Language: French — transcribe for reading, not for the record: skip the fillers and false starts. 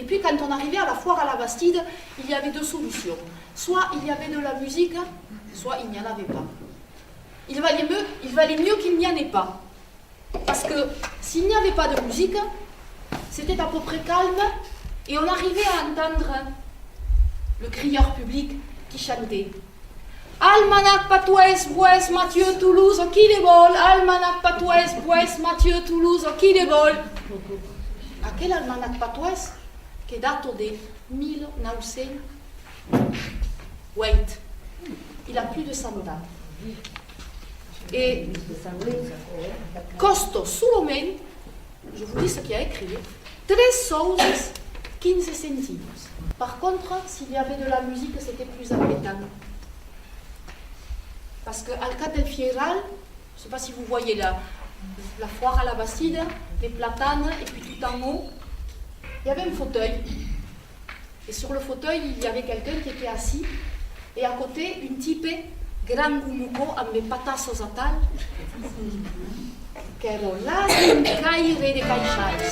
Et puis quand on arrivait à la foire à la Bastide, il y avait deux solutions. Soit il y avait de la musique, soit il n'y en avait pas. Il valait mieux qu'il n'y en ait pas. Parce que s'il n'y avait pas de musique, c'était à peu près calme et on arrivait à entendre le crieur public qui chantait. Almanach Patoès, Boès, Mathieu, Toulouse, qui les vole? Almanach Patoès, Boès, Mathieu, Toulouse, qui les vole? Aquel Almanach Patoès che dato de 1900. Wait, il a plus de 100 ans. Et costo solamente, je vous dis ce qu'il a écrit, 3 sous 15 centimes. Par contre, s'il y avait de la musique, c'était plus embêtant. Parce qu'à Alcat del Fieral, je ne sais pas si vous voyez la foire à la Bastide, les platanes, et puis tout en haut, il y avait un fauteuil. Et sur le fauteuil, il y avait quelqu'un qui était assis, et à côté, une type gran gumuco amb patazos a tal, que ero là d'un caire de caixals.